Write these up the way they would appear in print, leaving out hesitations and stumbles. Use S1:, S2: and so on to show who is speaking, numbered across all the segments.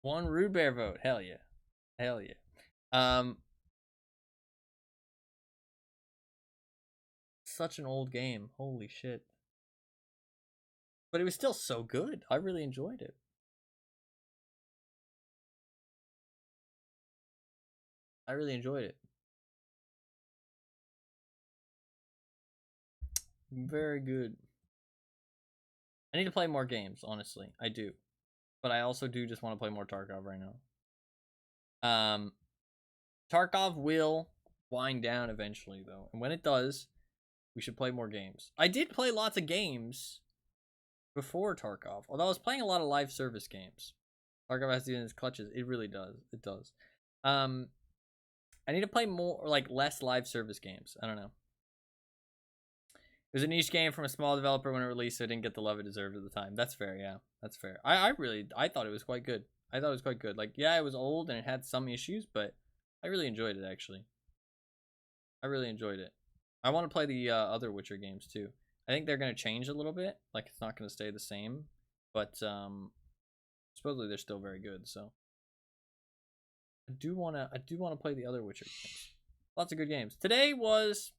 S1: 1 Rude Bear vote. Hell yeah. Hell yeah. Such an old game. Holy shit. But it was still so good. I really enjoyed it. I really enjoyed it. Very good. I need to play more games, honestly. I do. But I also do just want to play more Tarkov right now. Tarkov will wind down eventually, though. And when it does, we should play more games. I did play lots of games before Tarkov. Although I was playing a lot of live service games. Tarkov has to do in its clutches. It really does. It does. I need to play more, like, less live service games. I don't know. It was a niche game from a small developer when it released, so it didn't get the love it deserved at the time. That's fair, yeah. That's fair. I thought it was quite good. I thought it was quite good. Like, yeah, it was old and it had some issues, but I really enjoyed it, actually. I really enjoyed it. I want to play the other Witcher games, too. I think they're going to change a little bit. Like, it's not going to stay the same. But, supposedly they're still very good, so. I do want to play the other Witcher games. Lots of good games. Today was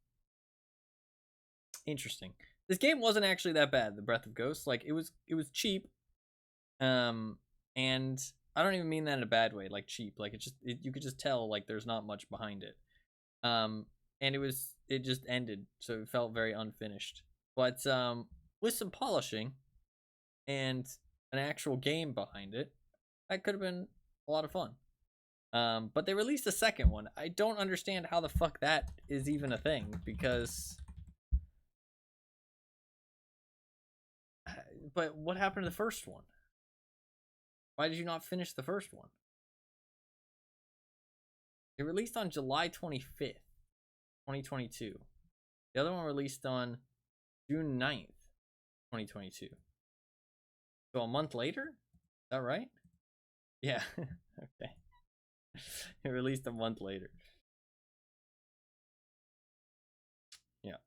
S1: interesting. This game wasn't actually that bad, the Breath of Ghosts. Like, it was cheap. And I don't even mean that in a bad way, like cheap. Like, you could just tell, like, there's not much behind it. And it just ended, so it felt very unfinished. But with some polishing and an actual game behind it, that could have been a lot of fun. But they released a second one. I don't understand how the fuck that is even a thing, because but what happened to the first one? Why did you not finish the first one? It released on July 25th, 2022. The other one released on June 9th, 2022. So a month later? Is that right? Yeah. Okay. It released a month later. Yeah.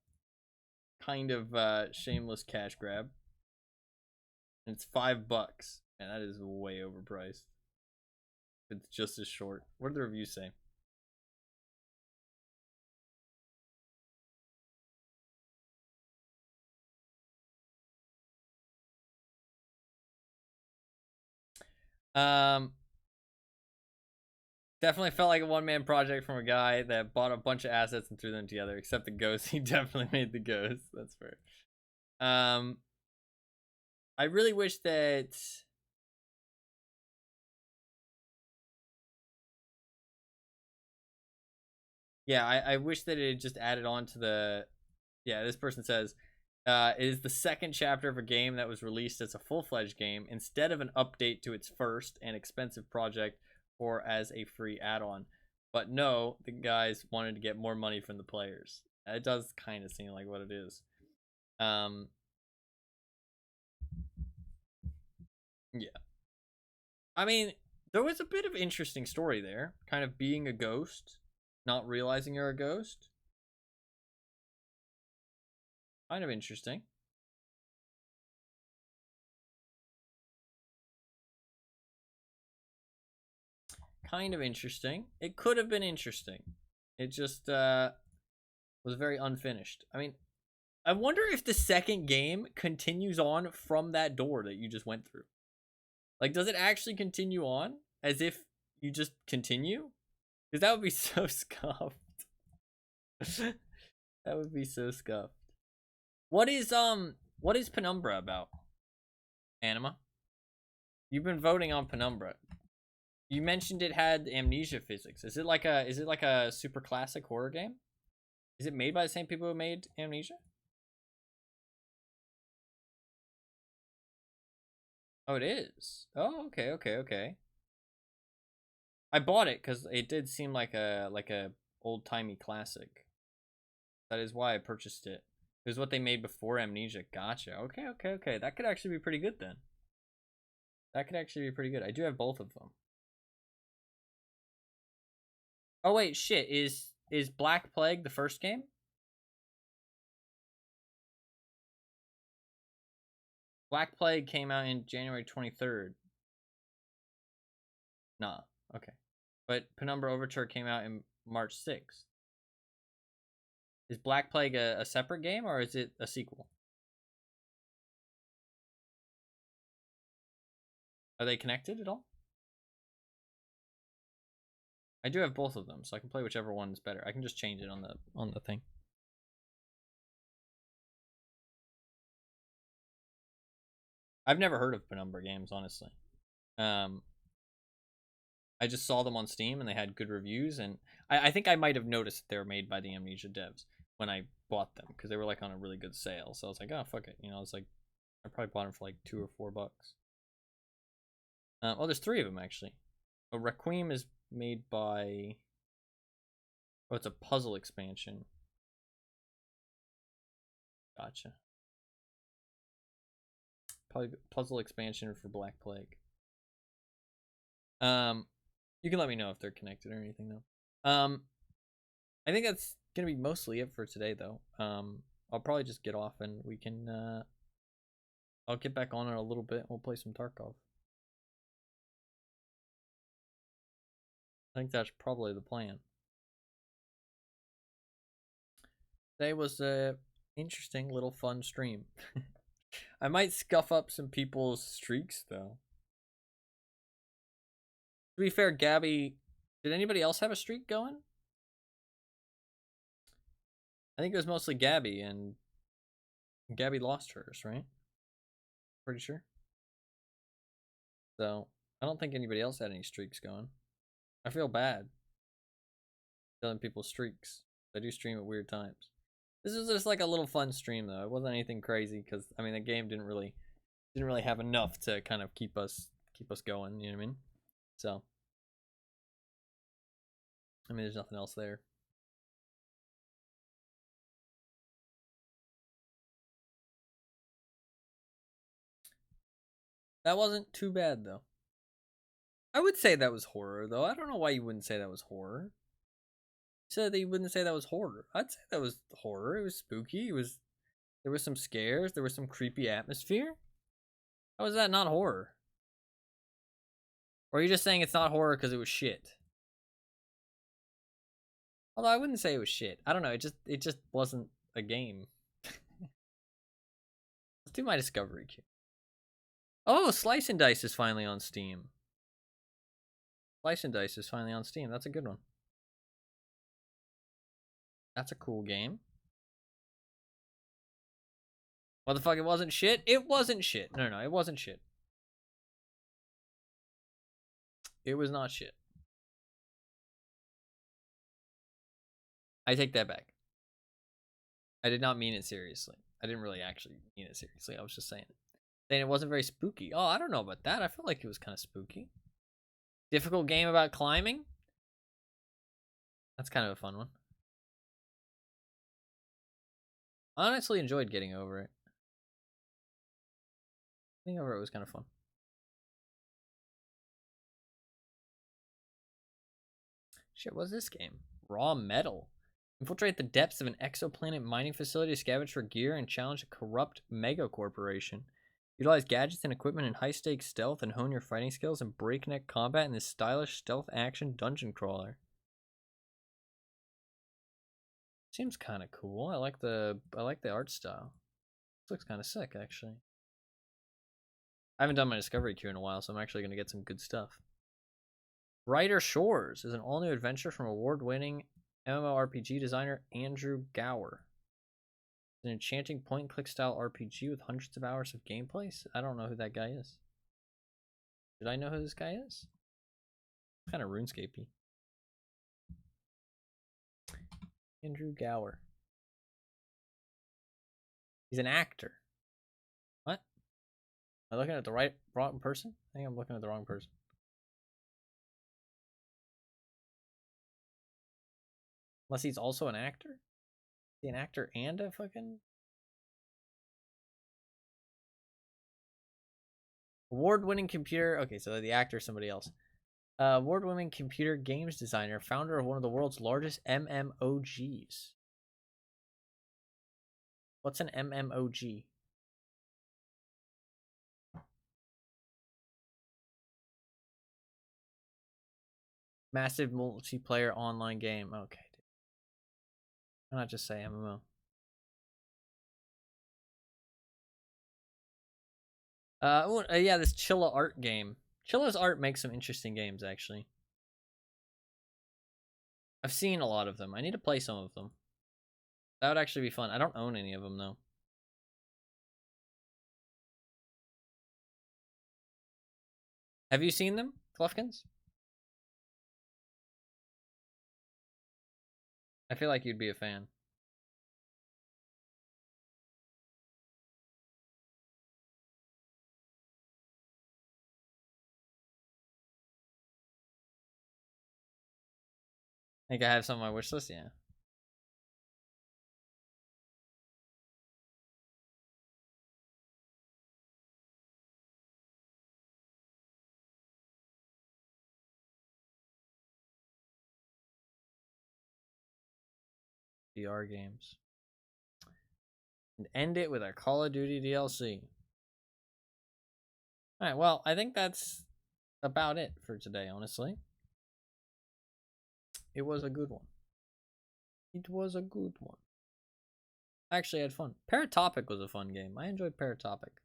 S1: Kind of shameless cash grab. And it's $5. And that is way overpriced. It's just as short. What do the reviews say? Definitely felt like a one-man project from a guy that bought a bunch of assets and threw them together. Except the ghost, he definitely made the ghost. That's fair. I really wish that. Yeah, I wish that it had just added on to the. Yeah, this person says, it is the second chapter of a game that was released as a full-fledged game instead of an update to its first and expensive project or as a free add-on. But no, the guys wanted to get more money from the players. It does kind of seem like what it is. Yeah. I mean, there was a bit of interesting story there. Kind of being a ghost, not realizing you're a ghost. Kind of interesting. Kind of interesting. It could have been interesting. It just was very unfinished. I mean, I wonder if the second game continues on from that door that you just went through. Like, does it actually continue on as if you just continue? Because that would be so scuffed. That would be so scuffed. What is Penumbra about? Anima? You've been voting on Penumbra. You mentioned it had amnesia physics. Is it like a super classic horror game? Is it made by the same people who made Amnesia? Oh, it is. Oh, okay. I bought it because it did seem like a old timey classic. That is why I purchased it. It was what they made before Amnesia. Gotcha. Okay. That could actually be pretty good then. That could actually be pretty good. I do have both of them. Oh wait, shit. Is Black Plague the first game? Black Plague came out in January 23rd. Nah. Okay. But Penumbra Overture came out in March 6th. Is Black Plague a separate game, or is it a sequel? Are they connected at all? I do have both of them, so I can play whichever one is better. I can just change it on the thing. I've never heard of Penumbra games, honestly. I just saw them on Steam and they had good reviews, and I think I might have noticed that they were made by the Amnesia devs when I bought them, because they were like on a really good sale. So I was like, oh fuck it, you know. It's like I probably bought them for like $2 or $4. Oh, there's 3 of them actually. Oh, Requiem is made by. Oh, it's a puzzle expansion. Gotcha. Probably puzzle expansion for Black Plague. You can let me know if they're connected or anything though. I think that's gonna be mostly it for today though. I'll probably just get off and we can. I'll get back on it a little bit. We'll play some Tarkov. I think that's probably the plan. Today was a interesting little fun stream. I might scuff up some people's streaks though. To be fair, Gabby, did anybody else have a streak going? I think it was mostly Gabby, and Gabby lost hers, right? Pretty sure. So I don't think anybody else had any streaks going. I feel bad telling people streaks. I do stream at weird times. This is just like a little fun stream though. It wasn't anything crazy because I mean the game didn't really have enough to kind of keep us going. You know what I mean? So I mean there's nothing else there. That wasn't too bad though. I would say that was horror though. I don't know why you wouldn't say that was horror. You said that you wouldn't say that was horror. I'd say that was horror. It was spooky. There was some scares. There was some creepy atmosphere. How is that not horror? Or are you just saying it's not horror because it was shit? Although I wouldn't say it was shit. I don't know. It just wasn't a game. Let's do my discovery queue. Oh, Slice and Dice is finally on Steam. Slice and Dice is finally on Steam. That's a good one. That's a cool game. What the fuck? It wasn't shit? It wasn't shit. No, it wasn't shit. It was not shit. I take that back. I did not mean it seriously. I didn't really actually mean it seriously. I was just saying it. Saying it wasn't very spooky. Oh, I don't know about that. I felt like it was kind of spooky. Difficult game about climbing? That's kind of a fun one. I honestly enjoyed getting over it. Getting over it was kind of fun. Shit, what's this game? Raw Metal. Infiltrate the depths of an exoplanet mining facility to scavenge for gear and challenge a corrupt mega corporation. Utilize gadgets and equipment in high-stakes stealth and hone your fighting skills in breakneck combat in this stylish stealth action dungeon crawler. Seems kind of cool. I like the art style. This looks kind of sick, actually. I haven't done my discovery queue in a while, so I'm actually going to get some good stuff. Brighter Shores is an all-new adventure from award-winning MMORPG designer Andrew Gower. It's an enchanting point-and-click style RPG with hundreds of hours of gameplay. I don't know who that guy is. Did I know who this guy is? Kind of RuneScape-y. Andrew Gower. He's an actor. What? Am I looking at the wrong person? I think I'm looking at the wrong person. Unless he's also an actor? Is he an actor and a fucking... Award-winning computer... Okay, so the actor is somebody else. Award-winning computer games designer, founder of one of the world's largest MMOGs. What's an MMOG? Massive multiplayer online game. Okay. Why not just say MMO? Yeah, this Chilla art game. Chilla's art makes some interesting games, actually. I've seen a lot of them. I need to play some of them. That would actually be fun. I don't own any of them, though. Have you seen them, Clufkins? I feel like you'd be a fan. I think I have some on my wish list, yeah. VR games. And end it with our Call of Duty DLC. Alright, well, I think that's about it for today, honestly. It was a good one. It was a good one. I actually had fun. Paratopic was a fun game. I enjoyed Paratopic.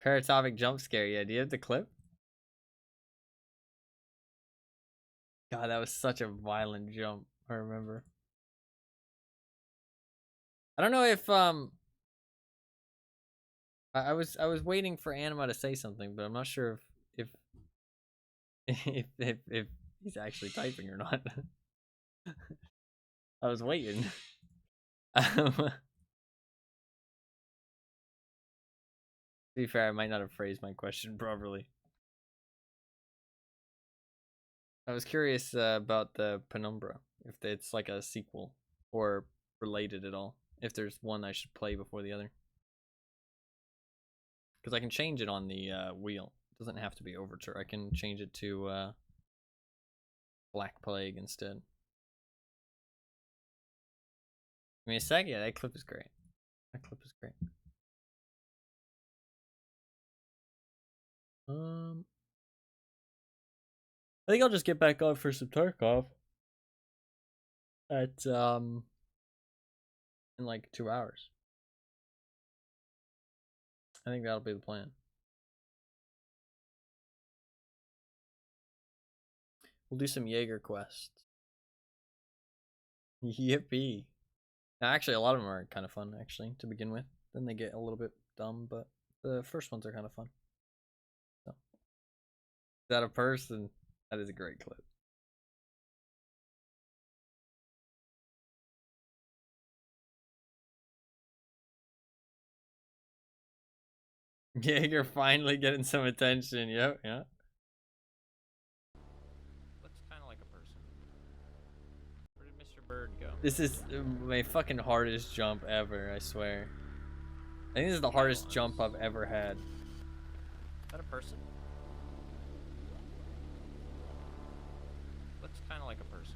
S1: Paratopic jump scare, yeah. Do you have the clip? God, that was such a violent jump, I remember. I don't know if I was waiting for Anima to say something, but I'm not sure if if he's actually typing or not. I was waiting. To be fair, I might not have phrased my question properly. I was curious about the Penumbra, if it's like a sequel or related at all. If there's one I should play before the other. Because I can change it on the wheel. It doesn't have to be Overture. I can change it to Black Plague instead. Give me a sec. Yeah, that clip is great. That clip is great. I think I'll just get back on for some Tarkov at in like 2 hours. I think that'll be the plan. We'll do some Jaeger quests. Yippee. Now, actually, a lot of them are kind of fun, actually, to begin with. Then they get a little bit dumb, but the first ones are kind of fun. So. Is that a person? That is a great clip. Jaeger finally getting some attention. Yep, yeah. Looks kind of like a person. Where did Mr. Bird go? This is my fucking hardest jump ever, I swear. I think this is the hardest jump I've ever had. Is that a person? Looks kind of like a person.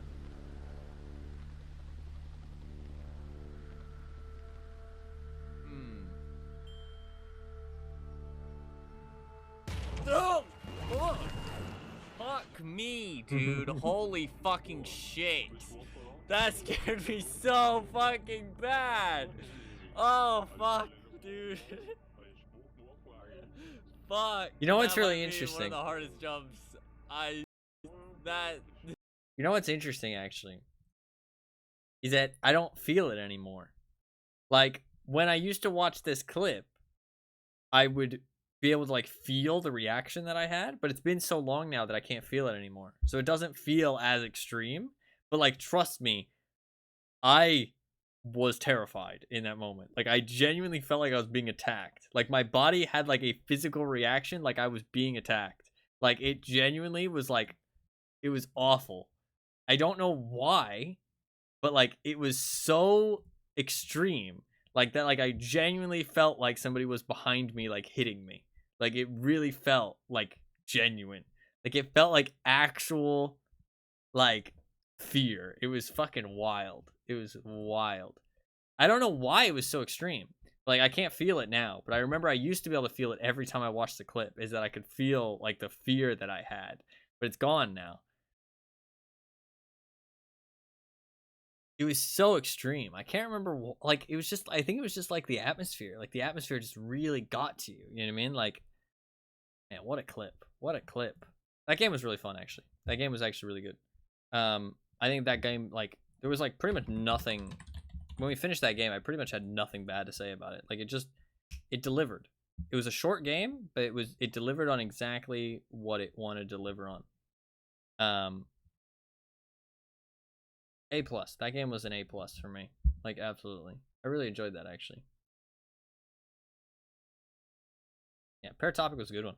S1: Oh! Oh! Fuck me, dude. Holy fucking shit. That scared me so fucking bad. Oh, fuck, dude. Fuck. You know what's really interesting? One of the hardest jumps. You know what's interesting, actually? Is that I don't feel it anymore. Like, when I used to watch this clip, I would be able to like feel the reaction that I had, but it's been so long now that I can't feel it anymore. So it doesn't feel as extreme, but like trust me, I was terrified in that moment. Like I genuinely felt like I was being attacked. Like my body had like a physical reaction like I was being attacked. Like it genuinely was like it was awful. I don't know why, but like it was so extreme. Like that like I genuinely felt like somebody was behind me like hitting me. Like it really felt like genuine. Like it felt like actual like fear. It was fucking wild. It was wild. I don't know why it was so extreme. Like, I can't feel it now, but I remember I used to be able to feel it every time I watched the clip, is that I could feel, like, the fear that I had. But it's gone now. It was so extreme. I can't remember, like, it was just, I think it was just, like, the atmosphere. Like, the atmosphere just really got to you. You know what I mean? Like, man, what a clip. What a clip. That game was really fun, actually. That game was actually really good. I think that game, like, there was, like, pretty much nothing. When we finished that game, I pretty much had nothing bad to say about it. Like, it delivered. It was a short game, but it delivered on exactly what it wanted to deliver on. A+. That game was an A+ for me. Like, absolutely. I really enjoyed that, actually. Yeah, Paratopic was a good one.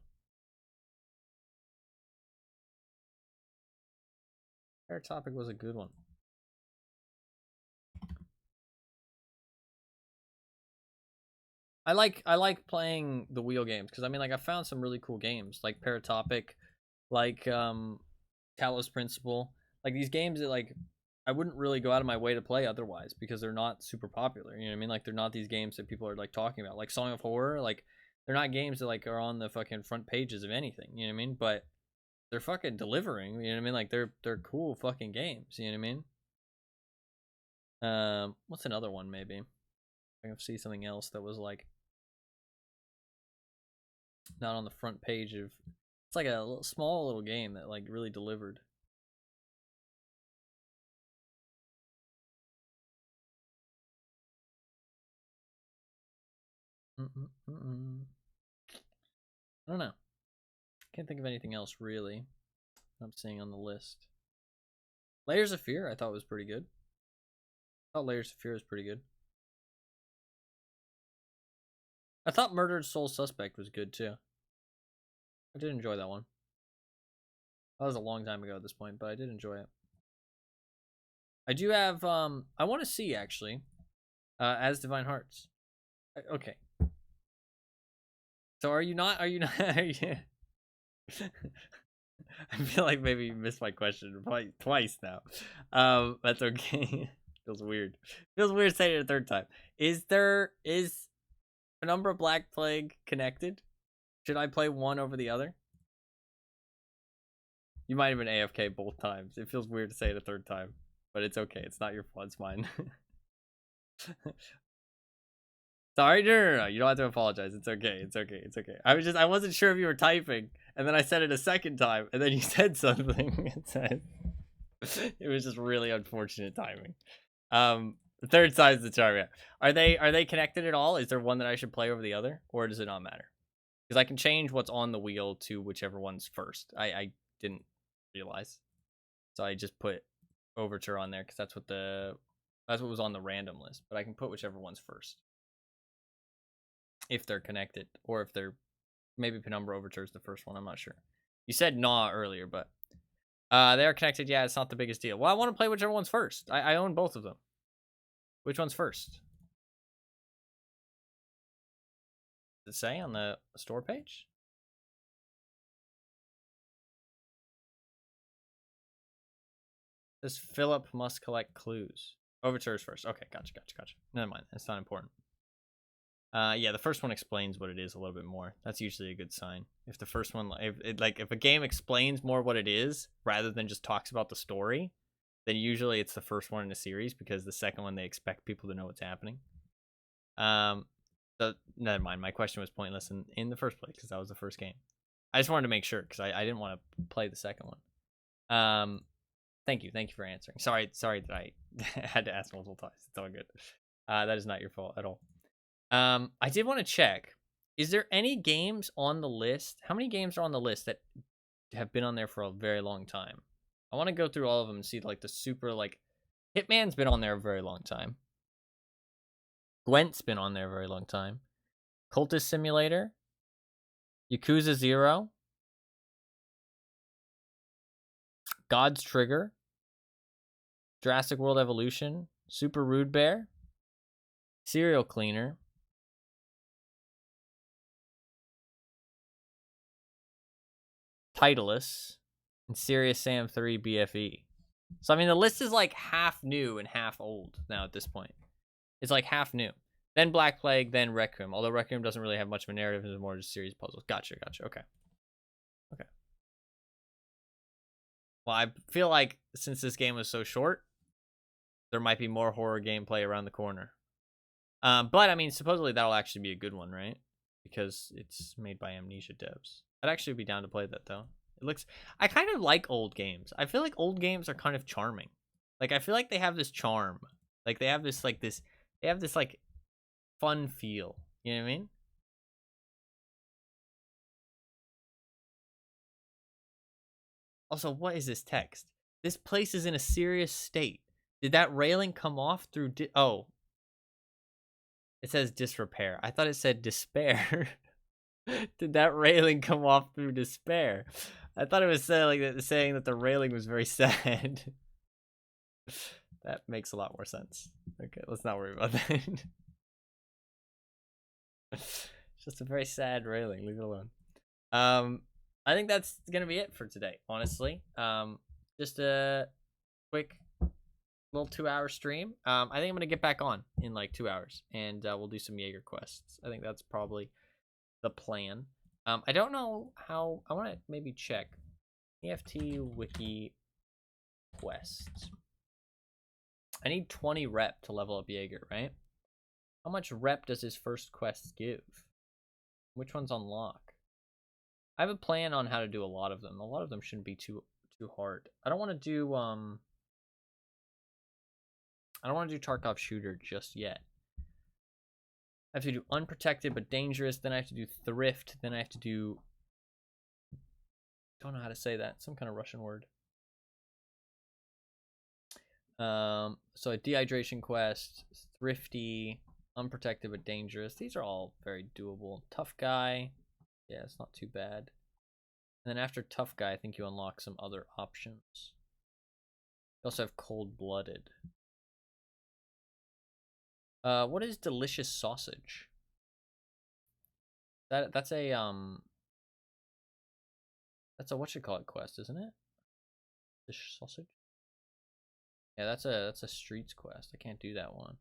S1: Paratopic was a good one. I like playing the wheel games because I mean, like, I found some really cool games like Paratopic, like Talos Principle, like these games that, like, I wouldn't really go out of my way to play otherwise because they're not super popular. You know what I mean? Like, they're not these games that people are, like, talking about. Like Song of Horror, like, they're not games that, like, are on the fucking front pages of anything. You know what I mean? But they're fucking delivering. You know what I mean? Like, they're cool fucking games. You know what I mean? What's another one maybe? I can see something else that was, like, not on the front page of. It's like a small little game that, like, really delivered. I don't know. Can't think of anything else really I'm seeing on the list. Layers of Fear I thought was pretty good. I thought Layers of Fear was pretty good. I thought Murdered Soul Suspect was good too. I did enjoy that one. That was a long time ago at this point, but I did enjoy it. I do have I want to see actually As Divine Hearts. Okay. So are you not are you I feel like maybe you missed my question twice now. That's okay. Feels weird. Feels weird saying it a third time. Is Penumbra Black Plague connected? Should I play one over the other? You might have been AFK both times. It feels weird to say it a third time, but it's okay. It's not your fault. It's mine. Sorry, no. You don't have to apologize. It's okay. It's okay. It's okay. I wasn't sure if you were typing, and then I said it a second time, and then you said something. It was just really unfortunate timing. The third side's the charm. Yeah. Are they connected at all? Is there one that I should play over the other, or does it not matter? Because I can change what's on the wheel to whichever one's first. I didn't realize, so I just put Overture on there because that's what was on the random list. But I can put whichever one's first if they're connected, or if they're maybe Penumbra Overture is the first one. I'm not sure. You said Gnaw earlier, but they are connected. Yeah, it's not the biggest deal. Well, I want to play whichever one's first. I own both of them. Which one's first? Does it say on the store page? This Philip must collect clues. Overture is first. Okay, gotcha. Never mind. That's not important. Yeah, the first one explains what it is a little bit more. That's usually a good sign. If the first one, if a game explains more what it is rather than just talks about the story, then usually it's the first one in a series, because the second one they expect people to know what's happening. So never mind. My question was pointless in the first place because that was the first game. I just wanted to make sure because I didn't want to play the second one. Thank you for answering. Sorry that I had to ask multiple times. It's all good. That is not your fault at all. I did want to check. Is there any games on the list? How many games are on the list that have been on there for a very long time? I want to go through all of them and see, like, the super, like, Hitman's been on there a very long time. Gwent's been on there a very long time. Cultist Simulator. Yakuza 0. God's Trigger. Jurassic World Evolution. Super Rude Bear. Serial Cleaner. Titleist. And Serious Sam 3 BFE. So I mean, the list is like half new and half old now at this point. It's like half new. Then Black Plague, then Requiem. Although Requiem doesn't really have much of a narrative, it's more just series puzzles. Gotcha. Okay. Well, I feel like since this game was so short, there might be more horror gameplay around the corner. But I mean, supposedly that'll actually be a good one, right? Because it's made by Amnesia devs. I'd actually be down to play that though. It looks. I kind of like old games. I feel like old games are kind of charming. Like I feel like they have this charm. Like they have this like this. They have this like fun feel. You know what I mean? Also, what is this text? This place is in a serious state. Did that railing come off through? Oh, it says disrepair. I thought it said despair. Did that railing come off through despair? I thought it was saying that the railing was very sad. That makes a lot more sense. Okay, let's not worry about that. It's just a very sad railing. Leave it alone. I think that's gonna be it for today. Honestly, just a quick little 2-hour stream. I think I'm gonna get back on in like 2 hours, and we'll do some Jaeger quests. I think that's probably the plan. I don't know how. I want to maybe check EFT wiki quests. I need 20 rep to level up Jaeger, right? How much rep does his first quest give? Which ones unlock? I have a plan on how to do a lot of them. A lot of them shouldn't be too hard. I don't want to do Tarkov shooter just yet. I have to do unprotected but dangerous. Then I have to do thrift. Then I have to do. Don't know how to say that. Some kind of Russian word. So a dehydration quest, thrifty, unprotected but dangerous. These are all very doable. Tough guy. Yeah, it's not too bad. And then after tough guy, I think you unlock some other options. You also have cold-blooded. What is delicious sausage? That's a whatchamacallit quest, isn't it? Delicious sausage? Yeah, that's a streets quest. I can't do that one.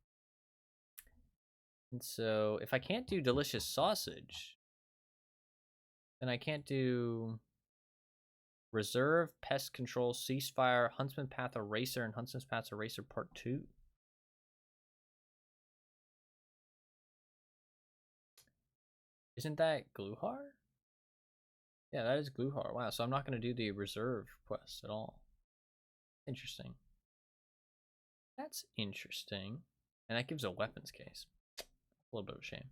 S1: And so if I can't do delicious sausage, then I can't do reserve, pest control, ceasefire, Huntsman Path Eraser, and Huntsman Path Eraser Part 2. Isn't that Gluhar? Yeah, that is Gluhar. Wow, so I'm not going to do the reserve quest at all. Interesting. That's interesting. And that gives a weapons case. A little bit of a shame.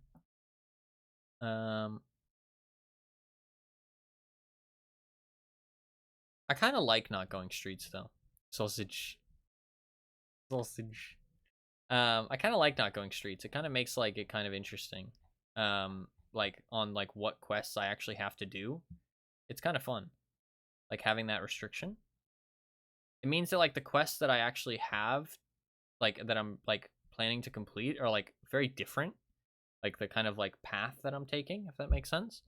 S1: I kind of like not going streets though. Sausage. I kind of like not going streets. It kind of makes like it kind of interesting. Like on like what quests I actually have to do. It's kind of fun. Like having that restriction. It means that like the quests that I actually have, like that I'm like planning to complete, are like very different. Like the kind of like path that I'm taking, if that makes sense.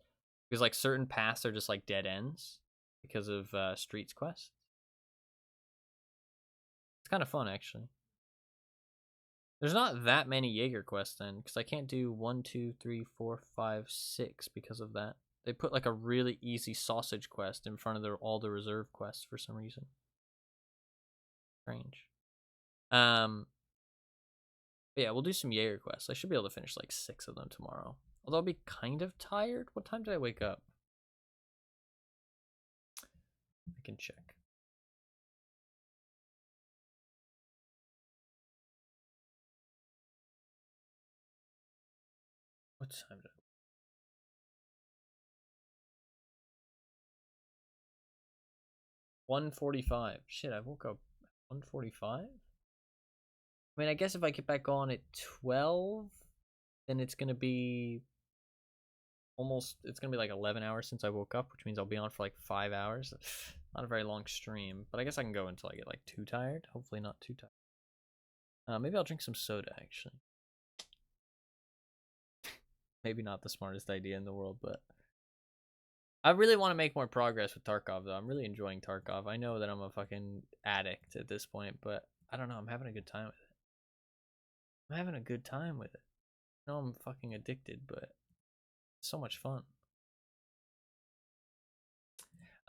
S1: Because like certain paths are just like dead ends because of streets quests. It's kind of fun actually. There's not that many Jaeger quests then, because I can't do 1, 2, 3, 4, 5, 6 because of that. They put like a really easy sausage quest in front of all the reserve quests for some reason. Strange. Yeah, we'll do some Jaeger quests. I should be able to finish like 6 of them tomorrow. Although I'll be kind of tired. What time did I wake up? I can check. What time did I? 1:45. Shit, I woke up 1:45. I mean, I guess if I get back on at 12, then it's gonna be it's gonna be like 11 hours since I woke up, which means I'll be on for like 5 hours. Not a very long stream, but I guess I can go until I get like too tired. Hopefully not too tired. Maybe I'll drink some soda actually. Maybe not the smartest idea in the world, but I really want to make more progress with Tarkov, though. I'm really enjoying Tarkov. I know that I'm a fucking addict at this point, but I don't know. I'm having a good time with it. I'm having a good time with it. I know I'm fucking addicted, but it's so much fun.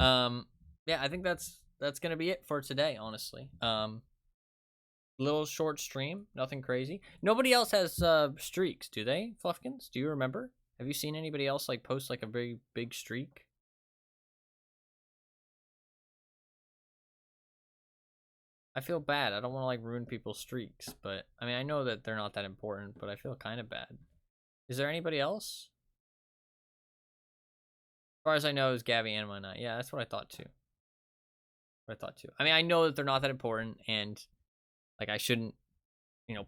S1: Yeah, I think that's gonna be it for today, honestly. Little short stream, nothing crazy. Nobody else has streaks, do they, Fluffkins? Do you remember? Have you seen anybody else like post like a very big streak? I feel bad. I don't want to like ruin people's streaks, but I mean, I know that they're not that important, but I feel kind of bad. Is there anybody else? As far as I know, is Gabby and Mona. Yeah, that's what I thought too. I mean, I know that they're not that important, and like I shouldn't,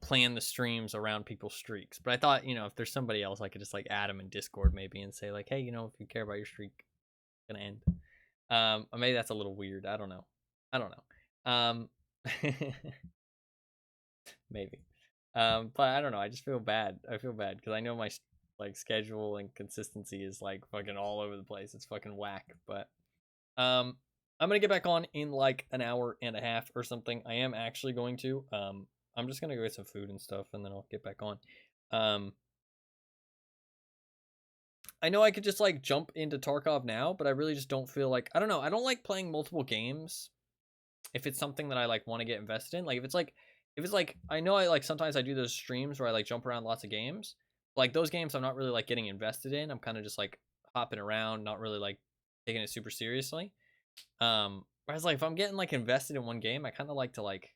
S1: plan the streams around people's streaks. But I thought, if there's somebody else, I could just like add them in Discord maybe and say like, hey, if you care about your streak, it's gonna end. Maybe that's a little weird. I don't know. Maybe. But I don't know. I just feel bad. I feel bad because I know my like schedule and consistency is like fucking all over the place. It's fucking whack. But I'm gonna get back on in like an hour and a half or something. I am actually going to. I'm just gonna go get some food and stuff, and then I'll get back on. I know I could just like jump into Tarkov now, but I really just don't feel like, I don't know. I don't like playing multiple games if it's something that I like want to get invested in. Like if it's like I know I like sometimes I do those streams where I like jump around lots of games. Like those games I'm not really like getting invested in. I'm kind of just like hopping around, not really like taking it super seriously. Whereas like if I'm getting like invested in one game, I kind of like to like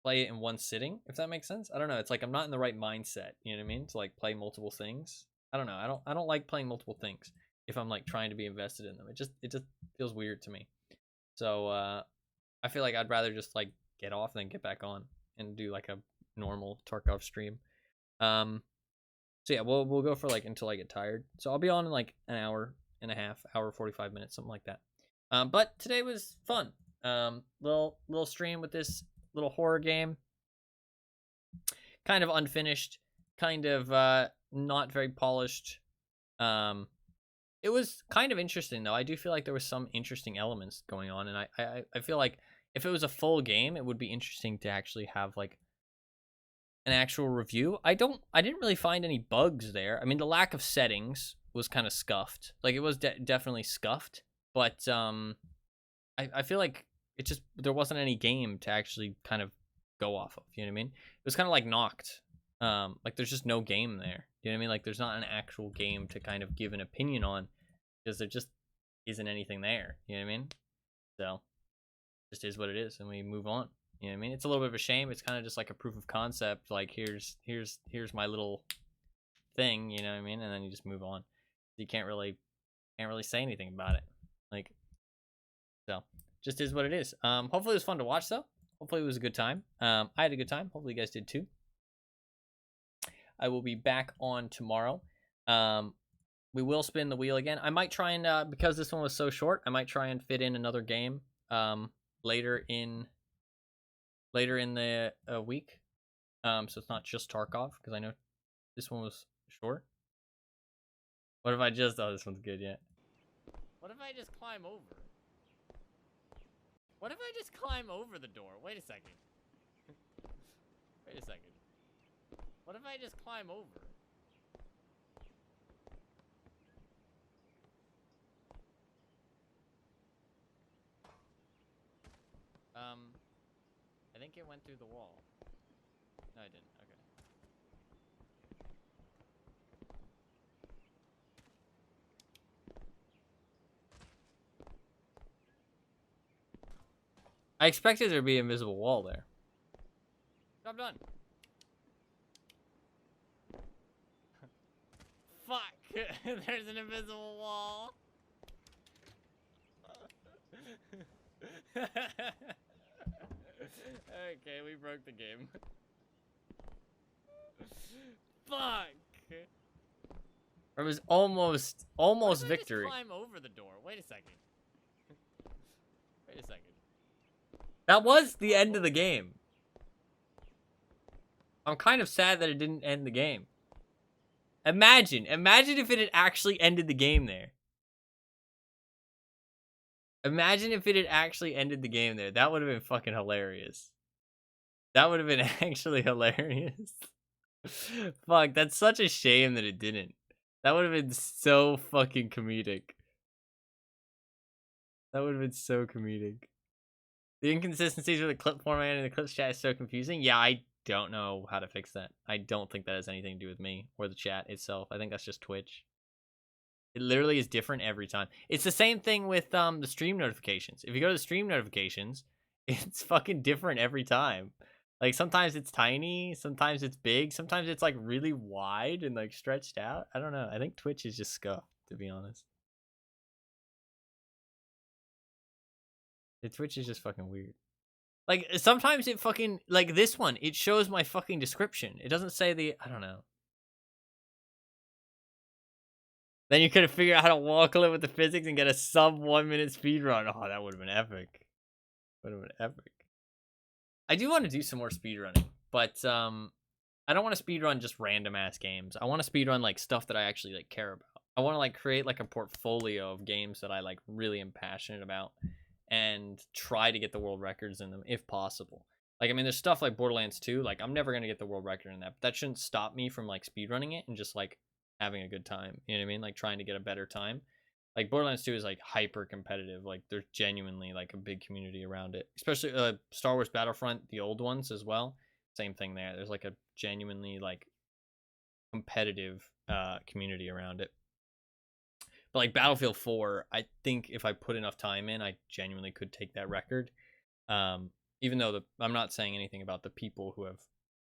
S1: play it in one sitting, if that makes sense. I don't know. It's like I'm not in the right mindset, you know what I mean? To like play multiple things. I don't know. I don't like playing multiple things if I'm like trying to be invested in them. It just feels weird to me. So I feel like I'd rather just like get off and then get back on and do like a normal Tarkov stream. So yeah, we'll go for like until I get tired. So I'll be on in like an hour and a half, hour 45 minutes, something like that. But today was fun. Little stream with this little horror game. Kind of unfinished, kind of not very polished. It was kind of interesting though. I do feel like there was some interesting elements going on, and I feel like if it was a full game, it would be interesting to actually have like an actual review. I didn't really find any bugs there. I mean, the lack of settings was kind of scuffed. Like it was definitely scuffed, but I feel like it just there wasn't any game to actually kind of go off of. You know what I mean? It was kind of like knocked. Like there's just no game there. You know what I mean? Like there's not an actual game to kind of give an opinion on because there just isn't anything there. You know what I mean? So just is what it is, and we move on. You know what I mean? It's a little bit of a shame. It's kind of just like a proof of concept. Like here's my little thing. You know what I mean? And then you just move on. You can't really say anything about it. Like so, just is what it is. Hopefully it was fun to watch though. Hopefully it was a good time. I had a good time. Hopefully you guys did too. I will be back on tomorrow. We will spin the wheel again. I might try and because this one was so short, I might try and fit in another game later in the week. So it's not just Tarkov because I know this one was short. What if I just? Oh, this one's good. Yeah. What if I just climb over? What if I just climb over the door? Wait a second. Wait a second. What if I just climb over? I think it went through the wall. No, I didn't. Okay. I expected there to be an invisible wall there. Job done. Fuck! There's an invisible wall. Okay, we broke the game. Fuck! It was almost victory. Just climb over the door. Wait a second. Wait a second. That was the end of the game. I'm kind of sad that it didn't end the game. Imagine if it had actually ended the game there. Imagine if it had actually ended the game there. That would have been fucking hilarious. That would have been actually hilarious. Fuck, that's such a shame that it didn't. That would have been so fucking comedic. That would have been so comedic. The inconsistencies with the clip format and the clips chat is so confusing. Yeah, I don't know how to fix that. I don't think that has anything to do with me or the chat itself. I think that's just Twitch. It literally is different every time. It's the same thing with the stream notifications. If you go to the stream notifications, it's fucking different every time. Like sometimes it's tiny, sometimes it's big, sometimes it's like really wide and like stretched out. I don't know. I think Twitch is just scuffed, to be honest. The Twitch is just fucking weird. Like sometimes it fucking like this one, it shows my fucking description. It doesn't say the I don't know. Then you could have figured out how to walk a little with the physics and get a sub 1 minute speed run. Oh, that would have been epic. Would have been epic. I do want to do some more speedrunning, but I don't want to speedrun just random ass games. I want to speedrun like stuff that I actually like care about. I want to like create like a portfolio of games that I like really am passionate about and try to get the world records in them if possible. Like I mean there's stuff like Borderlands 2, like I'm never going to get the world record in that, but that shouldn't stop me from like speedrunning it and just like having a good time. You know what I mean? Like trying to get a better time. Like Borderlands 2 is like hyper competitive. Like there's genuinely like a big community around it. Especially Star Wars Battlefront, the old ones as well. Same thing there. There's like a genuinely like competitive community around it. But like Battlefield 4, I think if I put enough time in, I genuinely could take that record. Even though I'm not saying anything about the people who have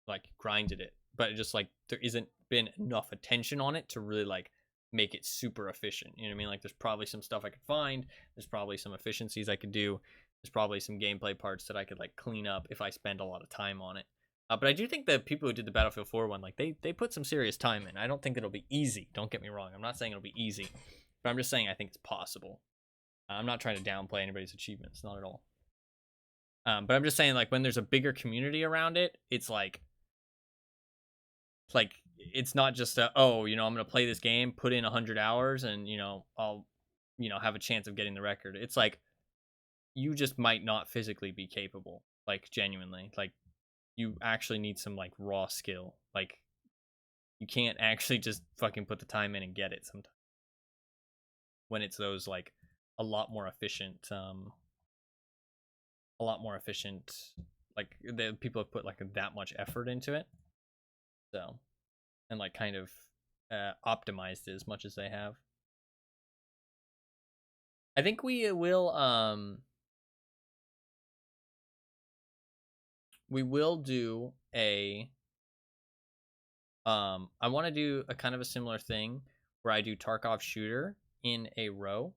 S1: like grinded it, but it just like there isn't been enough attention on it to really like make it super efficient. You know what I mean? Like there's probably some stuff I could find. There's probably some efficiencies I could do. There's probably some gameplay parts that I could like clean up if I spend a lot of time on it. But I do think the people who did the Battlefield 4 one, like they put some serious time in. I don't think it'll be easy. Don't get me wrong. I'm not saying it'll be easy, but I'm just saying I think it's possible. I'm not trying to downplay anybody's achievements, not at all. But I'm just saying like when there's a bigger community around it, it's like it's not just oh, you know, I'm gonna play this game, put in 100 hours, and you know I'll, you know, have a chance of getting the record. It's like you just might not physically be capable, like genuinely, like you actually need some like raw skill. Like you can't actually just fucking put the time in and get it sometimes. When it's those like a lot more efficient, like the people have put like that much effort into it. So, and like kind of optimized it as much as they have. I think we will do a I want to do a kind of a similar thing where I do Tarkov shooter in a row.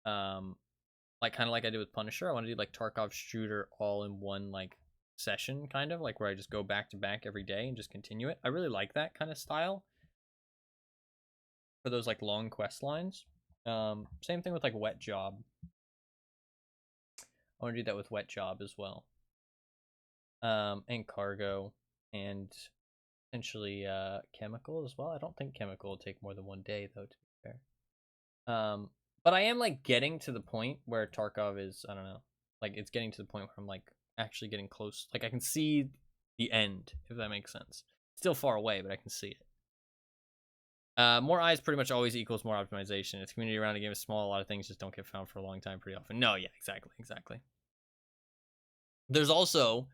S1: Like kind of like I did with Punisher. I want to do like Tarkov shooter all in one like session, kind of like where I just go back to back every day and just continue it. I really like that kind of style for those like long quest lines. Same thing with like Wet Job. I want to do that with Wet Job as well. And Cargo and potentially Chemical as well. I don't think Chemical will take more than 1 day though, to be fair. But I am like getting to the point where Tarkov is, I don't know, like it's getting to the point where I'm like actually getting close. Like I can see the end, if that makes sense. Still far away, but I can see it. More eyes pretty much always equals more optimization. If the community around a game is small, a lot of things just don't get found for a long time pretty often. No, yeah, exactly. There's also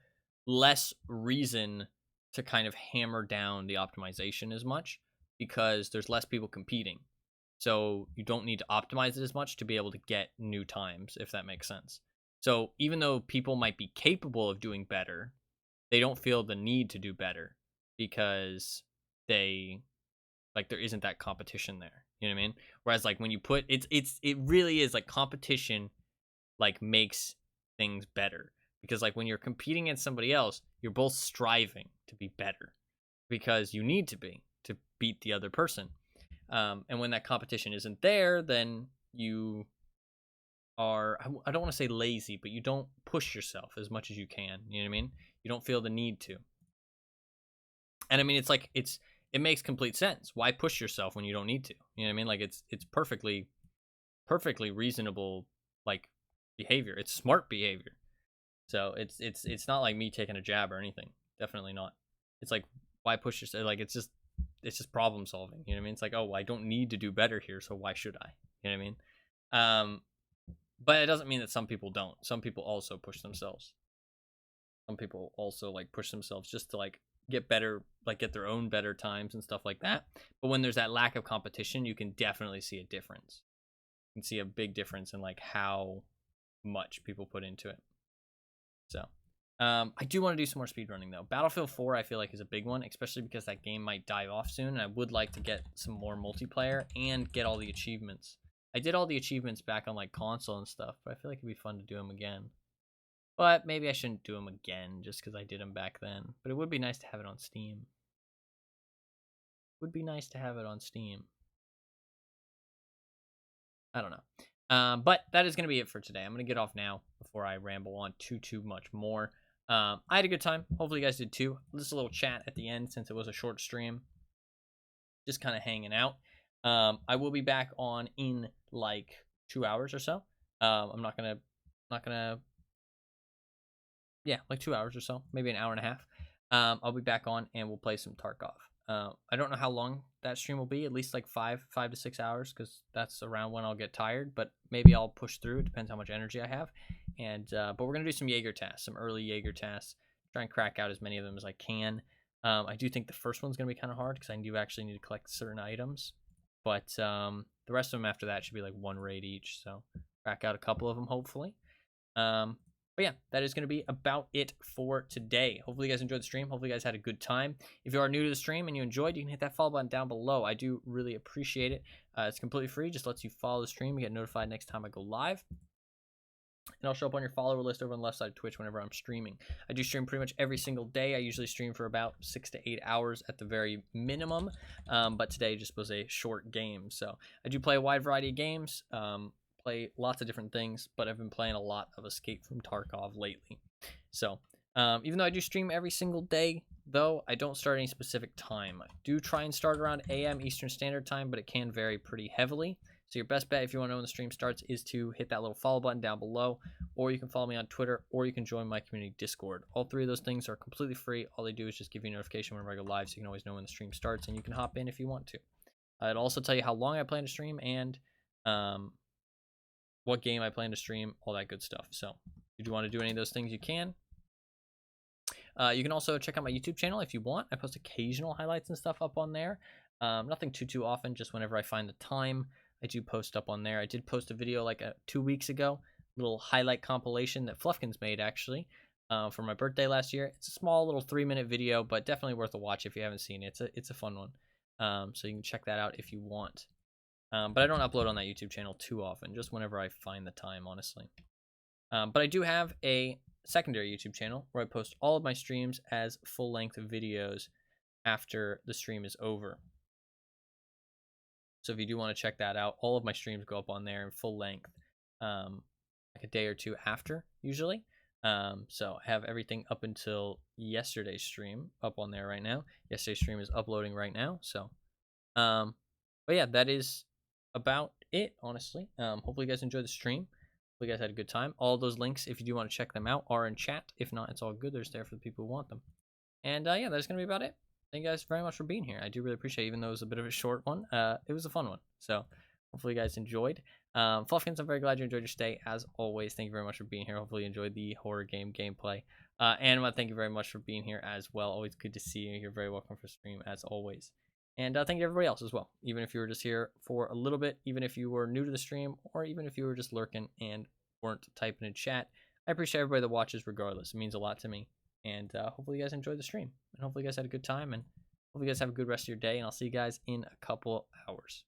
S1: less reason to kind of hammer down the optimization as much because there's less people competing. So you don't need to optimize it as much to be able to get new times, if that makes sense. So even though people might be capable of doing better, they don't feel the need to do better because they like there isn't that competition there. You know what I mean? Whereas like when you put it really is like competition like makes things better. Because like when you're competing against somebody else, you're both striving to be better because you need to be to beat the other person. And when that competition isn't there, then you are, I don't want to say lazy, but you don't push yourself as much as you can. You know what I mean? You don't feel the need to. And I mean, it's like, it makes complete sense. Why push yourself when you don't need to? You know what I mean? Like it's perfectly reasonable, like behavior. It's smart behavior. So it's not like me taking a jab or anything. Definitely not. It's like, why push yourself? Like, it's just problem solving. You know what I mean? It's like, oh, well, I don't need to do better here, so why should I? You know what I mean? But it doesn't mean that some people don't. Some people also push themselves. Some people also like push themselves just to like get better, like get their own better times and stuff like that. But when there's that lack of competition, you can definitely see a difference. You can see a big difference in like how much people put into it. So I do want to do some more speedrunning though. Battlefield 4 I feel like is a big one, especially because that game might die off soon, and I would like to get some more multiplayer and get all the achievements. I did all the achievements back on like console and stuff, but I feel like it'd be fun to do them again. But maybe I shouldn't do them again just because I did them back then. But it would be nice to have it on Steam. Would be nice to have it on Steam. I don't know. But that is going to be it for today. I'm going to get off now before I ramble on too much more. I had a good time. Hopefully you guys did too. Just a little chat at the end since it was a short stream. Just kind of hanging out. I will be back on in like 2 hours or so. I'm not gonna yeah, like 2 hours or so, maybe an hour and a half. I'll be back on and we'll play some Tarkov. I don't know how long that stream will be, at least like 5 to 6 hours, because that's around when I'll get tired, but maybe I'll push through. It depends how much energy I have. And but we're gonna do some Jaeger tasks, some early Jaeger tasks, try and crack out as many of them as I can. I do think the first one's gonna be kind of hard because I do actually need to collect certain items, but the rest of them after that should be like 1 raid each, so crack out a couple of them hopefully. But yeah, that is going to be about it for today. Hopefully you guys enjoyed the stream. Hopefully you guys had a good time. If you are new to the stream and you enjoyed, you can hit that follow button down below. I do really appreciate it. It's completely free. Just lets you follow the stream. You get notified next time I go live. And I'll show up on your follower list over on the left side of Twitch whenever I'm streaming. I do stream pretty much every single day. I usually stream for about 6 to 8 hours at the very minimum. But today just was a short game. So I do play a wide variety of games. Play lots of different things, but I've been playing a lot of Escape from Tarkov lately. So even though I do stream every single day, though, I don't start any specific time. I do try and start around AM Eastern Standard Time, but it can vary pretty heavily. So your best bet if you want to know when the stream starts is to hit that little follow button down below, or you can follow me on Twitter, or you can join my community Discord. All 3 of those things are completely free. All they do is just give you a notification whenever I go live, so you can always know when the stream starts, and you can hop in if you want to. It'll also tell you how long I plan to stream and what game I plan to stream, all that good stuff. So if you want to do any of those things, you can. You can also check out my YouTube channel if you want. I post occasional highlights and stuff up on there. Nothing too often, just whenever I find the time, I do post up on there. I did post a video like 2 weeks ago, little highlight compilation that Fluffkins made actually for my birthday last year. It's a small little 3-minute video, but definitely worth a watch if you haven't seen it. It's a fun one. So you can check that out if you want. But I don't upload on that YouTube channel too often, just whenever I find the time, honestly. But I do have a secondary YouTube channel where I post all of my streams as full-length videos after the stream is over. So if you do want to check that out, all of my streams go up on there in full length, like a day or 2 after, usually. So I have everything up until yesterday's stream up on there right now. Yesterday's stream is uploading right now. So, but yeah, that is about it, honestly. Hopefully you guys enjoyed the stream. Hopefully you guys had a good time. All those links, if you do want to check them out, are in chat. If not, it's all good. They're there for the people who want them. And yeah, that's going to be about it. Thank you guys very much for being here. I do really appreciate it, even though it was a bit of a short one. It was a fun one. So hopefully you guys enjoyed. Fluffkins, I'm very glad you enjoyed your stay. As always, thank you very much for being here. Hopefully you enjoyed the horror game gameplay. And thank you very much for being here as well. Always good to see you. You're very welcome for stream, as always. And thank you to everybody else as well. Even if you were just here for a little bit, even if you were new to the stream, or even if you were just lurking and weren't typing in chat, I appreciate everybody that watches regardless. It means a lot to me. And hopefully you guys enjoyed the stream. And hopefully you guys had a good time. And hopefully you guys have a good rest of your day. And I'll see you guys in a couple hours.